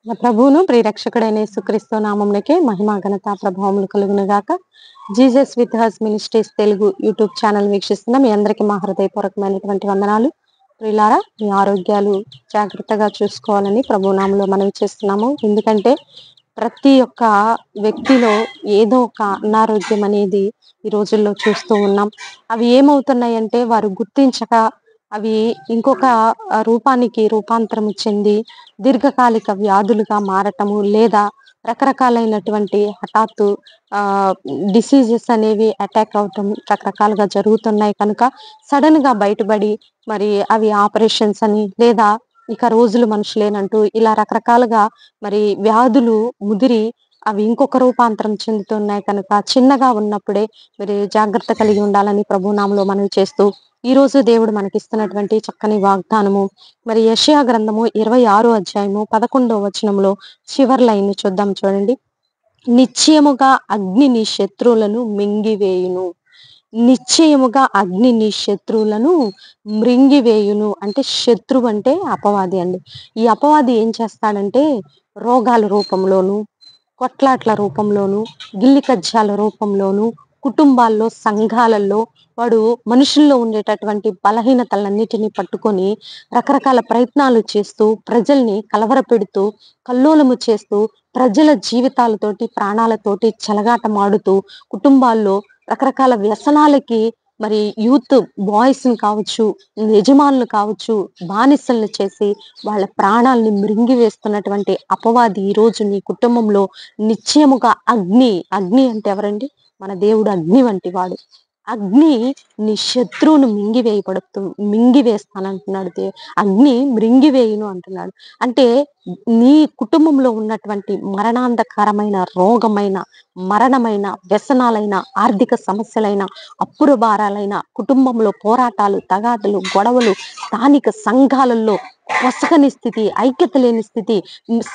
మన ప్రభువును ప్రియరక్షకుడైన యేసుక్రీస్తు నామమునకే మహిమ ఘనత ప్రభావములు కలుగును గాక. Jesus with has ministries Telugu YouTube channel వీక్షిస్తున్న మీ అందరికీ మా హృదయపూర్వకమైనటువంటి వందనాలు. ప్రియులారా, మీ ఆరోగ్యాలు జాగ్రత్తగా చూసుకోవాలని ప్రభు నామములో మనవి చేస్తున్నాము. ఎందుకంటే ప్రతి ఒక్క వ్యక్తిలో ఏదో ఒక అనారోగ్యం అనేది ఈ రోజుల్లో చూస్తూ ఉన్నాం. అవి ఏమవుతున్నాయంటే వారు గుర్తించక అవి ఇంకొక రూపానికి రూపాంతరం చెంది దీర్ఘకాలిక వ్యాధులుగా మారటము, లేదా రకరకాలైనటువంటి హఠాత్తు ఆ డిసీజెస్ అనేవి అటాక్ అవటం రకరకాలుగా జరుగుతున్నాయి. కనుక సడన్ గా బయటపడి మరి అవి ఆపరేషన్స్ అని, లేదా ఇక రోజులు మనుషులేనంటూ ఇలా రకరకాలుగా మరి వ్యాధులు ముదిరి అవి ఇంకొక రూపాంతరం చెందుతున్నాయి. కనుక చిన్నగా ఉన్నప్పుడే మీరు జాగ్రత్త కలిగి ఉండాలని ప్రభునామంలో మనవి చేస్తూ, ఈ రోజు దేవుడు మనకిస్తున్నటువంటి చక్కని వాగ్దానము మరి యెషయా గ్రంథము 26వ అధ్యాయము 11వ వచనంలో చివరి లైన్ చూద్దాం. చూడండి. నిశ్చయముగా అగ్ని నీ శత్రువులను మింగివేయును. నిశ్చయముగా అగ్ని నీ శత్రువులను మృంగివేయును. అంటే శత్రువు అంటే అపవాది అండి. ఈ అపవాది ఏం చేస్తాడంటే రోగాల రూపంలోను, కొట్లాట్ల రూపంలోను, గిల్లి కజ్జాల రూపంలోను, కుటుంబాల్లో సంఘాలలో వాడు మనుషుల్లో ఉండేటటువంటి బలహీనతలన్నిటినీ పట్టుకొని రకరకాల ప్రయత్నాలు చేస్తూ ప్రజల్ని కలవరపెడుతూ కల్లోలము చేస్తూ ప్రజల జీవితాలతోటి ప్రాణాలతోటి చెలగాటమాడుతూ కుటుంబాల్లో రకరకాల వ్యసనాలకి మరి యూత్ బాయ్స్ ని కావచ్చు, యజమానులు కావచ్చు, బానిసలను చేసి వాళ్ళ ప్రాణాలని మృంగివేస్తున్నటువంటి అపవాది ఈ రోజు నీ కుటుంబంలో నిశ్చయముగా అగ్ని అంటే ఎవరండి? మన దేవుడు అగ్ని వంటి వాడు. అగ్ని నీ శత్రువును మింగివేస్తానంటున్నాడు. అగ్ని మృంగివేయును అంటున్నాడు. అంటే నీ కుటుంబంలో ఉన్నటువంటి మరణాంధకరమైన రోగమైన, మరణమైన, వ్యసనాలైన, ఆర్థిక సమస్యలైన, అప్పుల భారాలైన, కుటుంబంలో పోరాటాలు, తగాదలు, గొడవలు, స్థానిక సంఘాలలో పొసగని స్థితి, ఐక్యత లేని స్థితి,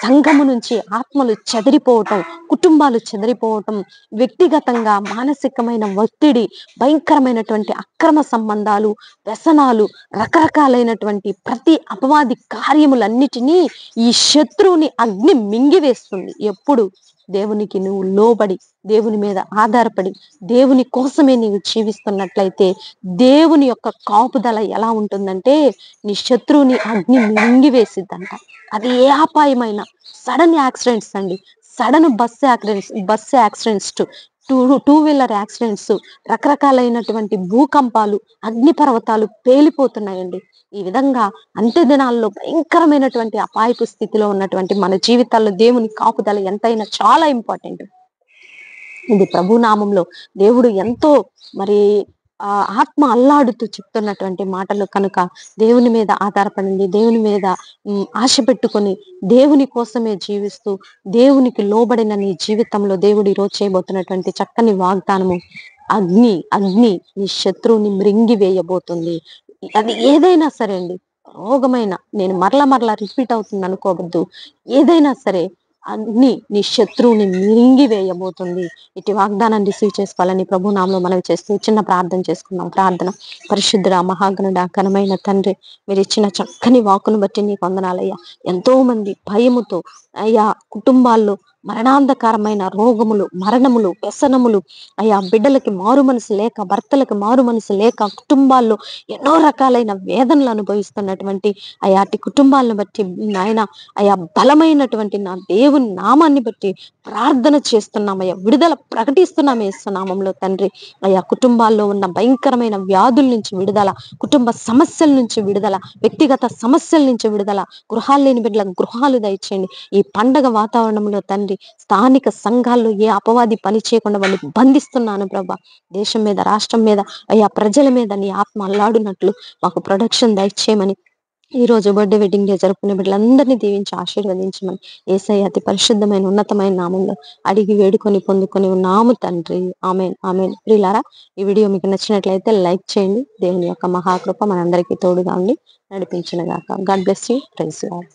సంఘము నుంచి ఆత్మలు చెదిరిపోవటం, కుటుంబాలు చెదిరిపోవటం, వ్యక్తిగతంగా మానసికమైన ఒత్తిడి, భయంకరమైనటువంటి అక్రమ సంబంధాలు, వ్యసనాలు, రకరకాలైనటువంటి ప్రతి అపవాది కార్యములన్నిటినీ ఈ శత్రువుని అగ్ని మింగివేస్తుంది. ఎప్పుడు దేవునికి నువ్వు లోబడి, దేవుని మీద ఆధారపడి, దేవుని కోసమే నీవు జీవిస్తున్నట్లయితే దేవుని యొక్క కాపుదల ఎలా ఉంటుందంటే నీ శత్రువుని అగ్ని మింగివేసిద్దంట. అది ఏ అపాయమైన సడన్ యాక్సిడెంట్స్ అండి, sudden bus accidents, two wheeler accidents, రకరకాలైనటువంటి భూకంపాలు, అగ్ని పర్వతాలు పేలిపోతున్నాయండి. ఈ విధంగా అంత్య దినాల్లో భయంకరమైనటువంటి అపాయపు స్థితిలో ఉన్నటువంటి మన జీవితాల్లో దేవుని కాపుదల ఎంతైనా చాలా ఇంపార్టెంట్. ఇది ప్రభు నామంలో దేవుడు ఎంతో మరి ఆత్మ అల్లాడుతూ చెప్తున్నటువంటి మాటలు. కనుక దేవుని మీద ఆధారపడింది, దేవుని మీద ఆశ పెట్టుకొని దేవుని కోసమే జీవిస్తూ దేవునికి లోబడిన నీ జీవితంలో దేవుడు ఈరోజు చేయబోతున్నటువంటి చక్కని వాగ్దానము, అగ్ని నీ శత్రువుని మృంగి వేయబోతుంది. అది ఏదైనా సరే అండి, రోగమైన, నేను మరలా రిపీట్ అవుతుంది అనుకోవద్దు, ఏదైనా సరే అగ్ని నీ శత్రువుని మింగి వేయబోతుంది. ఇటు వాగ్దానాన్ని రిసీవ్ చేసుకోవాలని ప్రభు నామములో మనవి చేస్తూ చిన్న ప్రార్థన చేసుకుందాం. ప్రార్థన. పరిశుద్ధుడా, మహాగణుడా, ఘనమైన తండ్రి, మీరు ఇచ్చిన చక్కని వాక్కును బట్టి నీకు వందనాలయ్యా. ఎంతో మంది భయముతో అయ్యా కుటుంబాల్లో మరణాంధకరమైన రోగములు, మరణములు, వ్యసనములు, అయ్యా బిడ్డలకి మారు మనసు లేక, భర్తలకు మారు మనసు లేక, కుటుంబాల్లో ఎన్నో రకాలైన వేదనలు అనుభవిస్తున్నటువంటి అయాటి కుటుంబాలను బట్టి నాయన, అయా బలమైనటువంటి నా దేవుని నామాన్ని బట్టి ప్రార్థన చేస్తున్నామయ్యా, విడుదల ప్రకటిస్తున్నాం యేసునామములో తండ్రి. అయ్యా కుటుంబాల్లో ఉన్న భయంకరమైన వ్యాధుల నుంచి విడుదల, కుటుంబ సమస్యల నుంచి విడుదల, వ్యక్తిగత సమస్యల నుంచి విడుదల, గృహాలు లేని బిడ్డలకు గృహాలు దయచేయండి. ఈ పండగ వాతావరణంలో తండ్రి స్థానిక సంఘాల్లో ఏ అపవాది పని చేయకుండా వాళ్ళు బంధిస్తున్నాను ప్రభా. దేశం మీద, రాష్ట్రం మీద, అయ్యా ప్రజల మీద నీ ఆత్మ అల్లాడునట్లు మాకు ప్రొడక్షన్ దయచేయమని, ఈ రోజు బర్త్డే వెడ్డింగ్ డే జరుపుకునే బిడ్డలందరినీ దీవించి ఆశీర్వదించమని యేసయ్య అతి పరిశుద్ధమైన ఉన్నతమైన నామంలో అడిగి వేడుకొని పొందుకొని ఉన్నాము తండ్రి. ఆమేన్, ఆమేన్. ప్రియులారా, ఈ వీడియో మీకు నచ్చినట్లయితే లైక్ చేయండి. దేవుని యొక్క మహాకృప మనందరికీ తోడుగా ఉండి నడిపించును గాక. God bless you. Praise lord.